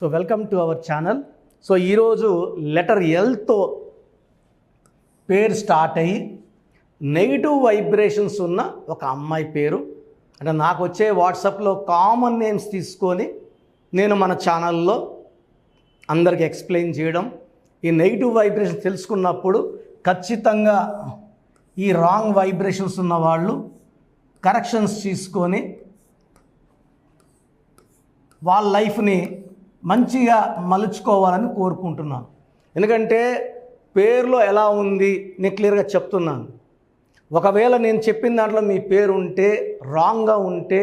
So welcome to our channel. So ఈరోజు letter ఎల్తో పేరు start అయ్యి నెగిటివ్ వైబ్రేషన్స్ ఉన్న ఒక అమ్మాయి పేరు అంటే నాకు వచ్చే వాట్సాప్లో కామన్ నేమ్స్ తీసుకొని నేను మన ఛానల్లో అందరికి ఎక్స్ప్లెయిన్ చేయడం, ఈ నెగిటివ్ వైబ్రేషన్స్ తెలుసుకున్నప్పుడు ఖచ్చితంగా ఈ రాంగ్ వైబ్రేషన్స్ ఉన్న వాళ్ళు కరెక్షన్స్ తీసుకొని వాళ్ళ లైఫ్ని మంచిగా మలుచుకోవాలని కోరుకుంటున్నాను. ఎందుకంటే పేరులో ఎలా ఉంది నేను క్లియర్గా చెప్తున్నాను. ఒకవేళ నేను చెప్పిన దాంట్లో మీ పేరు ఉంటే రాంగ్గా ఉంటే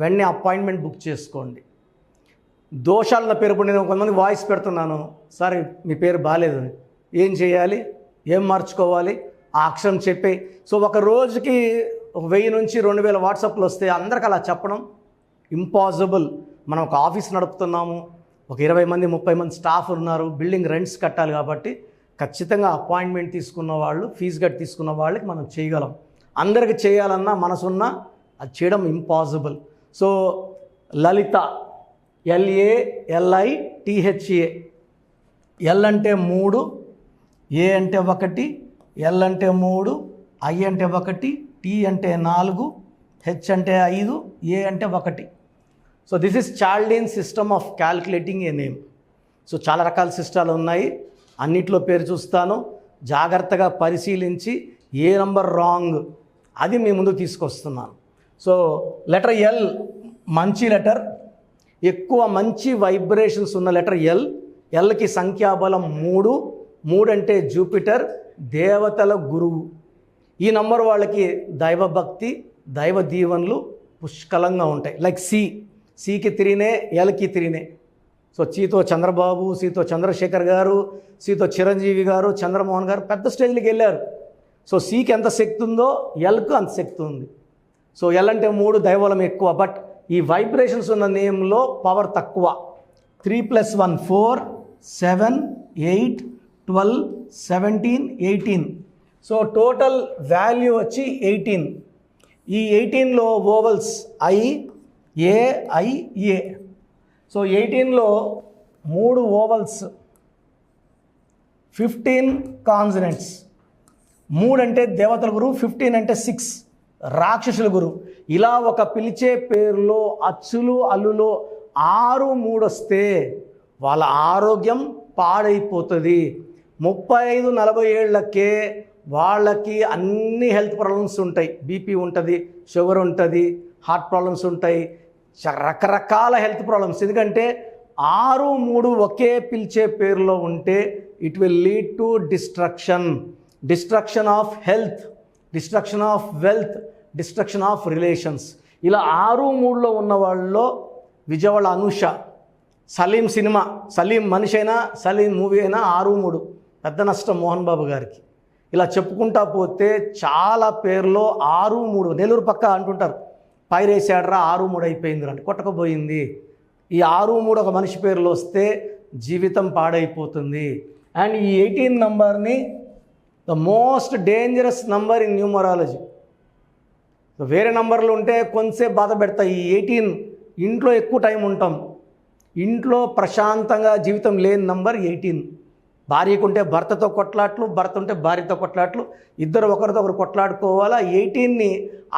వెంటనే అపాయింట్మెంట్ బుక్ చేసుకోండి. దోషాల పేరు ఇప్పుడు నేను కొంతమంది వాయిస్ పెడుతున్నాను, సార్ మీ పేరు బాగాలేదు, ఏం చేయాలి, ఏం మార్చుకోవాలి, ఆ అక్షరం చెప్పే. సో ఒక రోజుకి 1000 నుంచి 2000 వాట్సాప్లు వస్తే అందరికి అలా చెప్పడం ఇంపాసిబుల్. మనం ఒక ఆఫీస్ నడుపుతున్నాము, ఒక 20 మంది 30 మంది స్టాఫ్ ఉన్నారు, బిల్డింగ్ రెంట్స్ కట్టాలి కాబట్టి ఖచ్చితంగా అపాయింట్మెంట్ తీసుకున్న వాళ్ళు, ఫీజు కట్టి తీసుకున్న వాళ్ళకి మనం చేయగలం. అందరికి చేయాలన్నా మనసున్నా అది చేయడం ఇంపాసిబుల్. సో లలిత, LALITHA, ఎల్ అంటే 3, ఏ అంటే 1, ఎల్ అంటే 3, ఐ అంటే 1, టీ అంటే 4, హెచ్ అంటే 5, ఏ అంటే 1. So this is చాల్డీన్ system of calculating A name. So చాలా రకాల సిస్టాలు ఉన్నాయి, అన్నిట్లో పేరు చూస్తాను, జాగ్రత్తగా పరిశీలించి ఏ నంబర్ రాంగ్ అది మీ ముందు తీసుకొస్తున్నాను. సో లెటర్ ఎల్ మంచి లెటర్, ఎక్కువ మంచి వైబ్రేషన్స్ ఉన్న లెటర్ ఎల్. ఎల్కి సంఖ్యాబలం 3. 3 అంటే జూపిటర్, దేవతల గురువు. ఈ నంబర్ వాళ్ళకి దైవభక్తి, దైవ దీవెనలు పుష్కలంగా ఉంటాయి. లైక్ సికి 3, ఎల్కి 3. సో సితో చంద్రబాబు, సితో చంద్రశేఖర్ గారు, సితో చిరంజీవి గారు, చంద్రమోహన్ గారు పెద్ద స్టేజ్కి వెళ్ళారు. సో సికి ఎంత శక్తి ఉందో ఎల్కు అంత శక్తి ఉంది. సో ఎల్ అంటే 3, దైవబలం ఎక్కువ. బట్ ఈ వైబ్రేషన్స్ ఉన్న నేమ్లో పవర్ తక్కువ. 3 + 1 4, 7, 8, 12, 17, 18. సో టోటల్ వాల్యూ వచ్చి 18. ఈ 18లో vowels I, A, I, A. So 18లో 3 ఓవల్స్, 15 కాన్సనెంట్స్. 3 అంటే దేవతల గురువు, 15 అంటే 6 రాక్షసుల గురువు. ఇలా ఒక పిలిచే పేరులో అచ్చులు అల్లులో 6, 3 వస్తే వాళ్ళ ఆరోగ్యం పాడైపోతుంది. 35-40 ఏళ్లకే వాళ్ళకి అన్ని హెల్త్ ప్రాబ్లమ్స్ ఉంటాయి. బీపీ ఉంటుంది, షుగర్ ఉంటుంది, హార్ట్ ప్రాబ్లమ్స్ ఉంటాయి, రకరకాల హెల్త్ ప్రాబ్లమ్స్. ఎందుకంటే 6, 3 ఒకే పిలిచే పేరులో ఉంటే it will lead to destruction of health, destruction of wealth, destruction of relations. ఇలా 6, 3లో ఉన్న వాళ్ళలో విజయవాడ అనుష, సలీం సినిమా, సలీం మనిషి అయినా సలీం మూవీ అయినా 6, 3 పెద్ద నష్టం మోహన్ బాబు గారికి. ఇలా చెప్పుకుంటా పోతే చాలా పేర్లో 6, 3. నెల్లూరు పక్క అంటుంటారు, పైరేసాడరా 6, 3 అయిపోయింది అంటే కొట్టకపోయింది. ఈ 6, 3 ఒక మనిషి పేరులో వస్తే జీవితం పాడైపోతుంది. అండ్ ఈ 18 నంబర్ని the most dangerous number in numerology. వేరే నంబర్లు ఉంటే కొంతసేపు బాధ పెడతాయి. ఈ 18 ఇంట్లో ఎక్కువ టైం ఉంటాం, ఇంట్లో ప్రశాంతంగా జీవితం లేని నంబర్ 18. భార్యకుంటే భర్తతో కొట్లాట్లు, భర్త ఉంటే భార్యతో కొట్లాట్లు, ఇద్దరు ఒకరితో ఒకరు కొట్లాడుకోవాలా. 18ని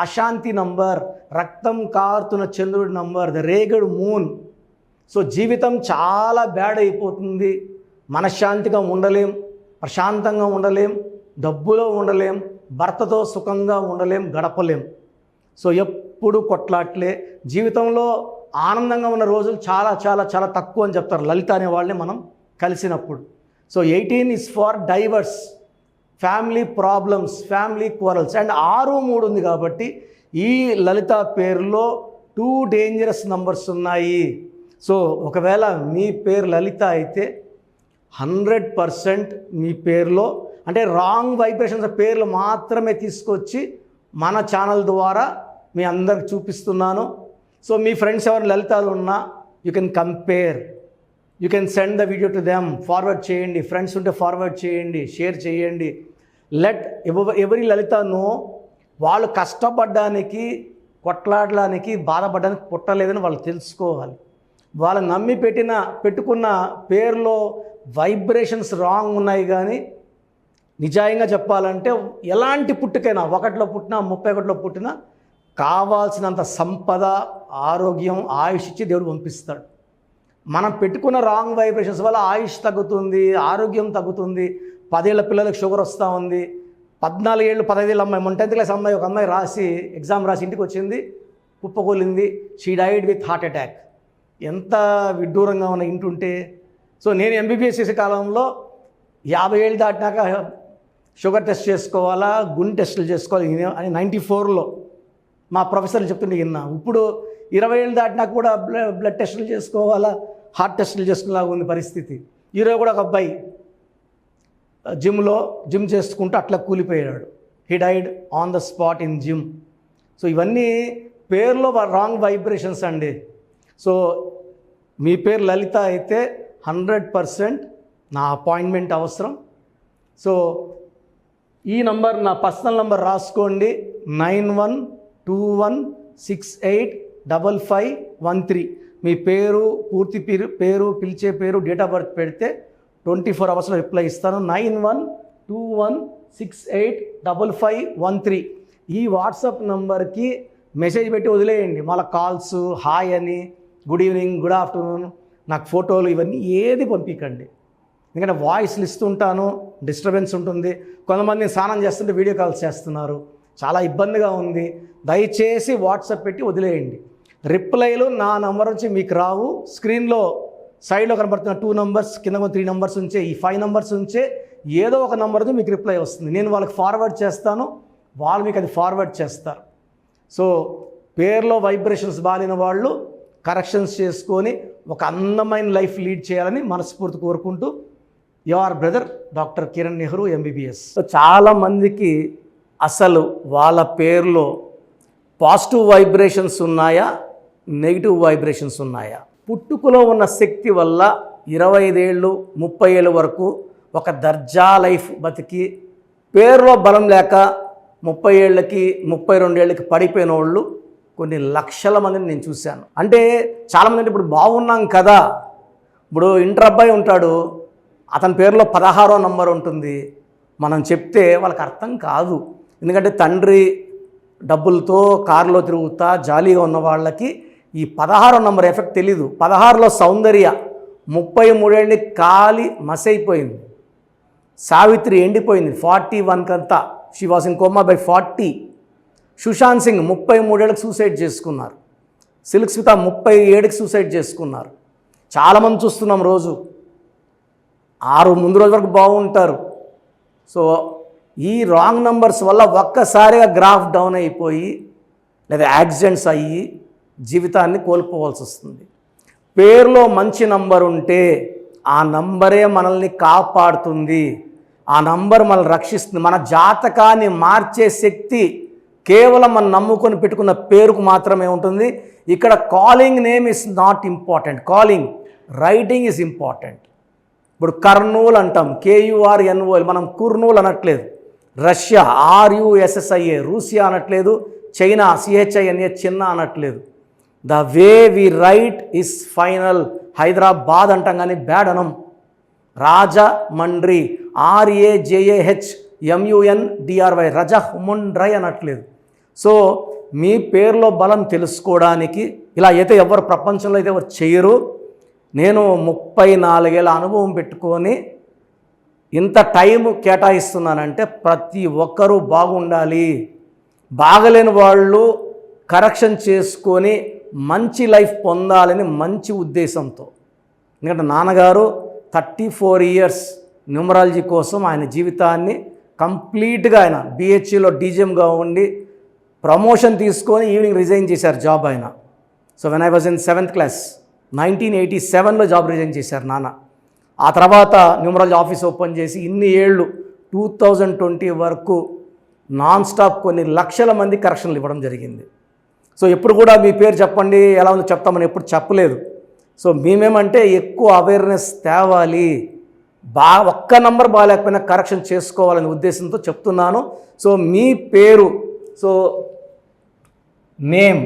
అశాంతి నంబర్, రక్తం కారుతున్న చంద్రుడి number, the Regad moon. So జీవితం చాలా బ్యాడ్ అయిపోతుంది. మనశ్శాంతిగా ఉండలేం, ప్రశాంతంగా ఉండలేం, డబ్బులో ఉండలేం, భర్తతో సుఖంగా ఉండలేం, గడపలేం. సో ఎప్పుడు కొట్లాట్లే. జీవితంలో ఆనందంగా ఉన్న రోజులు చాలా చాలా చాలా తక్కువ అని చెప్తారు లలిత అనే వాళ్ళని మనం కలిసినప్పుడు. So 18 is for divorce, family problems, family quarrels. And 6, 3 ఉంది కాబట్టి ఈ లలిత పేరులో 2 డేంజరస్ నంబర్స్ ఉన్నాయి. సో ఒకవేళ మీ పేరు లలిత అయితే 100% మీ పేరులో అంటే రాంగ్ వైబ్రేషన్స్ పేర్లు మాత్రమే తీసుకొచ్చి మన ఛానల్ ద్వారా మీ అందరికి చూపిస్తున్నాను. సో మీ ఫ్రెండ్స్ ఎవరు లలితాలు ఉన్నా you can compare, you can send the video to them, forward చేయండి. ఫ్రెండ్స్ ఉంటే ఫార్వర్డ్ చేయండి, షేర్ చేయండి. లెట్ ఎవరి లలితను వాళ్ళు కష్టపడడానికి, కొట్లాడడానికి, బాధపడడానికి పుట్టలేదని వాళ్ళు తెలుసుకోవాలి. వాళ్ళని నమ్మి పెట్టుకున్న పేరులో వైబ్రేషన్స్ రాంగ్ ఉన్నాయి. కానీ నిజాయంగా చెప్పాలంటే ఎలాంటి పుట్టుకైనా 1లో పుట్టినా 31లో పుట్టినా కావాల్సినంత సంపద, ఆరోగ్యం, ఆయుష్ ఇచ్చి దేవుడు పంపిస్తాడు. మనం పెట్టుకున్న రాంగ్ వైబ్రేషన్స్ వల్ల ఆయుష్ తగ్గుతుంది, ఆరోగ్యం తగ్గుతుంది. 10 ఏళ్ల పిల్లలకు షుగర్ వస్తూ ఉంది. 14 ఏళ్ళు 15 ఏళ్ళ అమ్మాయి, 10th క్లాస్ అమ్మాయి, ఒక అమ్మాయి ఎగ్జామ్ రాసి ఇంటికి వచ్చింది, కుప్పకూలింది. She died with heart attack. ఎంత విడ్డూరంగా ఉన్న ఇంటుంటే. సో నేను ఎంబీబీఎస్ చేసే కాలంలో 50 ఏళ్ళు దాటినాక షుగర్ టెస్ట్ చేసుకోవాలా, గుండె టెస్టులు చేసుకోవాలి అని 94లో మా ప్రొఫెసర్లు చెప్తుంటే విన్నా. ఇప్పుడు 20 ఏళ్ళు దాటినాక కూడా బ్లడ్ టెస్టులు చేసుకోవాలా, హార్ట్ టెస్టులు చేసుకునేలాగా ఉంది పరిస్థితి. ఈరోజు కూడా ఒక అబ్బాయి జిమ్ చేసుకుంటూ అట్లా కూలిపోయాడు. He died on the spot in gym. So ఇవన్నీ పేరులో రాంగ్ వైబ్రేషన్స్ అండి. సో మీ పేరు లలిత అయితే 100% నా అపాయింట్మెంట్ అవసరం. సో ఈ నంబర్ నా పర్సనల్ నంబర్ రాసుకోండి, 9121685513. మీ పేరు, పూర్తి పేరు, పిలిచే పేరు, డేట్ ఆఫ్ బర్త్ పెడితే 24 అవర్స్లో రిప్లై ఇస్తాను. 9121685513 ఈ వాట్సాప్ నంబర్కి మెసేజ్ పెట్టి వదిలేయండి. మళ్ళీ కాల్స్, హాయ్ అని, గుడ్ ఈవినింగ్, గుడ్ ఆఫ్టర్నూన్, నాకు ఫోటోలు ఇవన్నీ ఏది పంపించండి. ఎందుకంటే వాయిస్లు ఇస్తుంటాను, డిస్టర్బెన్స్ ఉంటుంది. కొంతమంది స్నానం చేస్తుంటే వీడియో కాల్స్ చేస్తున్నారు, చాలా ఇబ్బందిగా ఉంది. దయచేసి వాట్సాప్ పెట్టి వదిలేయండి. రిప్లైలు నా నంబర్ నుంచి మీకు రావు. స్క్రీన్లో సైడ్లో కనబడుతున్న 2 నంబర్స్, కింద 3 నంబర్స్ ఉంచే, ఈ 5 నంబర్స్ ఉంచే ఏదో ఒక నంబర్తో మీకు రిప్లై వస్తుంది. నేను వాళ్ళకి ఫార్వర్డ్ చేస్తాను, వాళ్ళు మీకు అది ఫార్వర్డ్ చేస్తారు. సో పేరులో వైబ్రేషన్స్ బాలిన వాళ్ళు కరెక్షన్స్ చేసుకొని ఒక అందమైన లైఫ్ లీడ్ చేయాలని మనస్ఫూర్తి కోరుకుంటూ, your brother doctor Kiran Nehru MBBS. So చాలామందికి అసలు వాళ్ళ పేరులో పాజిటివ్ వైబ్రేషన్స్ ఉన్నాయా, నెగిటివ్ వైబ్రేషన్స్ ఉన్నాయా? పుట్టుకలో ఉన్న శక్తి వల్ల 25 ఏళ్ళు 30 ఏళ్ళ వరకు ఒక దర్జా లైఫ్ బతికి, పేరులో బలం లేక 30 ఏళ్ళకి 32 ఏళ్ళకి పడిపోయిన వాళ్ళు కొన్ని లక్షల మందిని నేను చూశాను. అంటే చాలామంది అంటే ఇప్పుడు బాగున్నాం కదా, ఇప్పుడు ఇంటర్ అబ్బాయి ఉంటాడు, అతని పేరులో 16వ నంబర్ ఉంటుంది. మనం చెప్తే వాళ్ళకి అర్థం కాదు. ఎందుకంటే తండ్రి డబ్బులతో కారులో తిరుగుతా జాలీగా ఉన్న వాళ్ళకి ఈ 16వ నంబర్ ఎఫెక్ట్ తెలీదు. 16లో సౌందర్య 33 ఏళ్ళకి కాలి మసైపోయింది. సావిత్రి ఎండిపోయింది 41 కంతా, she was in coma by 40. Sushant Singh 33 ఏళ్ళకి సూసైడ్ చేసుకున్నారు. సిల్క్ స్మిత 37కి సూసైడ్ చేసుకున్నారు. చాలామంది చూస్తున్నాం రోజు. 6 ముందు రోజు వరకు బాగుంటారు. సో ఈ రాంగ్ నంబర్స్ వల్ల ఒక్కసారిగా గ్రాఫ్ డౌన్ అయిపోయి లేదా యాక్సిడెంట్స్ అయ్యి జీవితాన్ని కోల్పోవాల్సి వస్తుంది. పేరులో మంచి నంబర్ ఉంటే ఆ నంబరే మనల్ని కాపాడుతుంది, ఆ నంబర్ మనల్ని రక్షిస్తుంది. మన జాతకాన్ని మార్చే శక్తి కేవలం మనం నమ్ముకొని పెట్టుకున్న పేరుకు మాత్రమే ఉంటుంది. ఇక్కడ calling name is not important, calling writing is important. ఇప్పుడు కర్నూలు అంటాం, KURNOL, మనం కుర్నూలు అనట్లేదు. రష్యా RUSSIA, రూసియా అనట్లేదు. చైనా CHINA, చిన్న అనట్లేదు. The way we write is final. Hyderabad అంటాం కానీ బ్యాడ్ అనం. రాజమండ్రి RAJAHMUNDRY, రజహ్ముండ్రై అనట్లేదు. సో మీ పేరులో బలం తెలుసుకోవడానికి ఇలా అయితే ఎవరు ప్రపంచంలో అయితే ఎవరు చేయరు. నేను 34 ఏళ్ళ అనుభవం పెట్టుకొని ఇంత టైం కేటాయిస్తున్నానంటే ప్రతి ఒక్కరూ బాగుండాలి. బాగలేని వాళ్ళు కరెక్షన్ చేసుకొని మంచి లైఫ్ పొందాలని మంచి ఉద్దేశంతో. ఎందుకంటే నాన్నగారు 34 ఇయర్స్ న్యూమరాలజీ కోసం ఆయన జీవితాన్ని కంప్లీట్గా ఆయన BHEలో DGMగా ఉండి ప్రమోషన్ తీసుకొని ఈవినింగ్ రిజైన్ చేశారు జాబ్ ఆయన. So when I was in 7th class 1987లో జాబ్ రిజైన్ చేశారు నాన్న. ఆ తర్వాత న్యూమరాలజీ ఆఫీస్ ఓపెన్ చేసి ఇన్ని ఏళ్ళు 2020 వరకు నాన్ స్టాప్ కొన్ని లక్షల మంది కరెక్షన్లు ఇవ్వడం జరిగింది. సో ఎప్పుడు కూడా మీ పేరు చెప్పండి ఎలా ఉందో చెప్తామని ఎప్పుడు చెప్పలేదు. సో మేమేమంటే ఎక్కువ అవేర్నెస్ తేవాలి, ఒక్క నంబర్ బాగాలేకపోయినా కరెక్షన్ చేసుకోవాలనే ఉద్దేశంతో చెప్తున్నాను. సో మీ పేరు, సో నేమ్,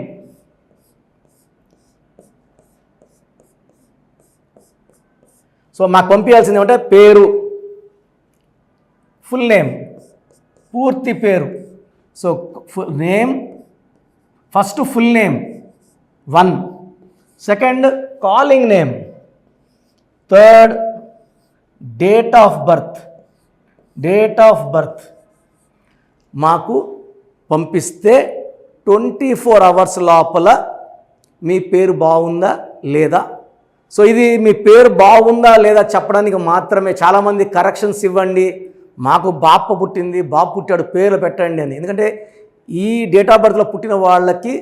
సో మాకు పంపించాల్సింది ఏమంటే పేరు, ఫుల్ నేమ్, పూర్తి పేరు. So name, first full name 1, second calling name, third date of birth మాకు పంపిస్తే 24 అవర్స్ లోపల మీ పేరు బాగుందా లేదా. సో ఇది మీ పేరు బాగుందా లేదా చెప్పడానికి మాత్రమే. చాలామంది కరెక్షన్స్ ఇవ్వండి, మాకు బాప పుట్టింది, బాబు పుట్టాడు, పేర్లు పెట్టండి అని. ఎందుకంటే ఈ డేట్ ఆఫ్ బర్త్లో పుట్టిన వాళ్ళకి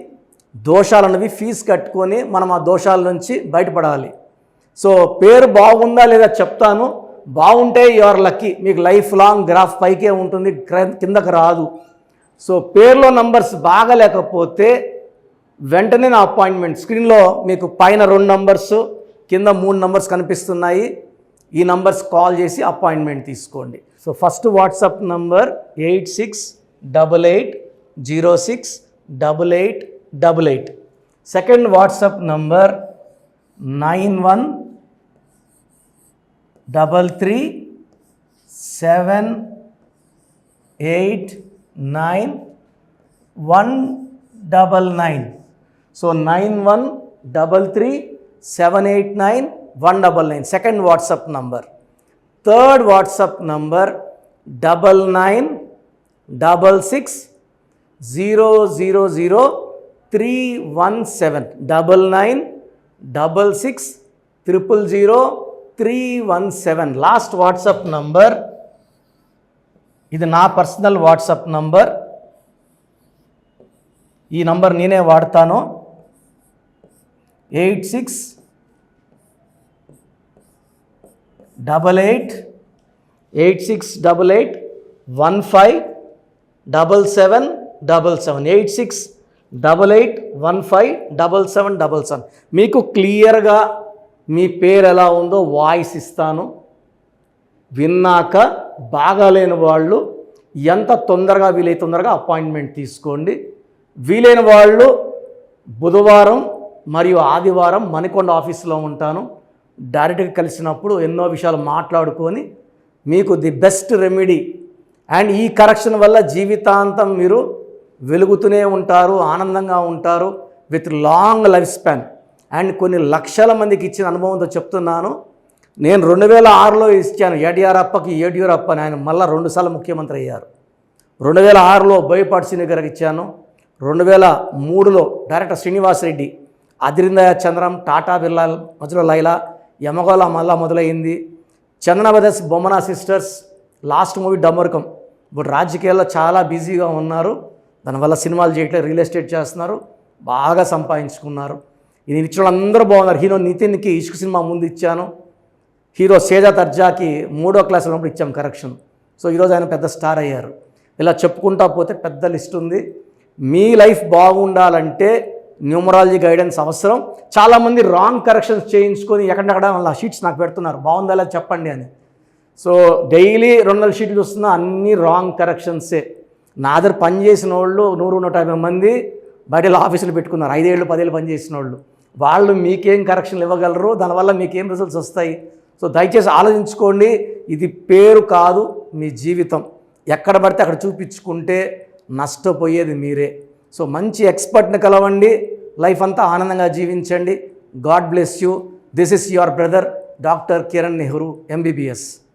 దోషాలు అన్నవి ఫీజు కట్టుకొని మనం ఆ దోషాల నుంచి బయటపడాలి. సో పేరు బాగుందా లేదా చెప్తాను, బాగుంటే యువర్ లక్కీ, మీకు లైఫ్ లాంగ్ గ్రాఫ్ పైకే ఉంటుంది, కిందకు రాదు. సో పేర్లో నంబర్స్ బాగలేకపోతే వెంటనే నా అపాయింట్మెంట్, స్క్రీన్లో మీకు పైన 2 నంబర్స్ కింద 3 నంబర్స్ కనిపిస్తున్నాయి, ఈ నంబర్స్ కాల్ చేసి అపాయింట్మెంట్ తీసుకోండి. So first WhatsApp number 8688068888. Second WhatsApp number 9133789199. So 9133789199 second WhatsApp number. Third WhatsApp number 9966000317 9966000317 last WhatsApp number. ఇది నా పర్సనల్ వాట్సాప్ నంబర్, ఈ నంబర్ నేనే వాడతాను. 8688157777 8688157777. మీకు క్లియర్గా మీ పేరు ఎలా ఉందో వాయిస్ ఇస్తాను, విన్నాక బాగాలేని వాళ్ళు ఎంత తొందరగా వీలైతే తొందరగా అపాయింట్మెంట్ తీసుకోండి. వీలైన వాళ్ళు బుధవారం మరియు ఆదివారం మణికొండ ఆఫీస్లో ఉంటాను. డైరెక్ట్గా కలిసినప్పుడు ఎన్నో విషయాలు మాట్లాడుకొని మీకు ది బెస్ట్ రెమెడీ అండ్ ఈ కరెక్షన్ వల్ల జీవితాంతం మీరు వెలుగుతూనే ఉంటారు, ఆనందంగా ఉంటారు, with long life span. And కొన్ని లక్షల మందికి ఇచ్చిన అనుభవంతో చెప్తున్నాను. నేను 2006లో ఇచ్చాను యడ్యూరప్ప అని, ఆయన మళ్ళీ 2 సార్లు ముఖ్యమంత్రి అయ్యారు. 2006లో బోయపాటి శ్రీనివాస్ గారికి ఇచ్చాను. 2003లో డైరెక్టర్ శ్రీనివాస్ రెడ్డి, అదిరిందయ చంద్రం, టాటా బిర్లా మధ్యలో లైలా, యమగోళ మళ్ళా మొదలైంది. Chandana brothers, Bommana sisters, last movie Damarukam. ఇప్పుడు రాజకీయాల్లో చాలా బిజీగా ఉన్నారు, దానివల్ల సినిమాలు చేయట్లేదు, రియల్ ఎస్టేట్ చేస్తున్నారు, బాగా సంపాదించుకున్నారు. ఇది ఇచ్చిన అందరూ బాగున్నారు. హీరో నితిన్కి ఇష్క్ సినిమా ముందు ఇచ్చాను, హీరో సేజా తర్జాకి 3వ క్లాస్ ఉన్నప్పుడు ఇచ్చాం కరెక్షన్. సో ఈరోజు ఆయన పెద్ద స్టార్ అయ్యారు. ఇలా చెప్పుకుంటా పోతే పెద్ద లిస్ట్ ఉంది. మీ లైఫ్ బాగుండాలంటే న్యూమరాలజీ గైడెన్స్ అవసరం. చాలామంది రాంగ్ కరెక్షన్స్ చేయించుకొని ఎక్కడెక్కడ వాళ్ళ షీట్స్ నాకు పెడుతున్నారు, బాగుందా లేదా చెప్పండి అని. సో డైలీ 200 షీట్లు చూస్తున్నా, అన్నీ రాంగ్ కరెక్షన్సే. నా దగ్గర పనిచేసిన వాళ్ళు 100-150 మంది బయట ఆఫీసులు పెట్టుకున్నారు, 5 ఏళ్ళు 10 ఏళ్ళు పనిచేసిన వాళ్ళు మీకేం కరెక్షన్లు ఇవ్వగలరు, దానివల్ల మీకేం రిజల్ట్స్ వస్తాయి. సో దయచేసి ఆలోచించుకోండి. ఇది పేరు కాదు, మీ జీవితం. ఎక్కడ పడితే అక్కడ చూపించుకుంటే నష్టపోయేది మీరే. సో మంచి ఎక్స్పర్ట్ని కలవండి, లైఫ్ అంతా ఆనందంగా జీవించండి. God bless you. This is your brother doctor Kiran Nehru, MBBS.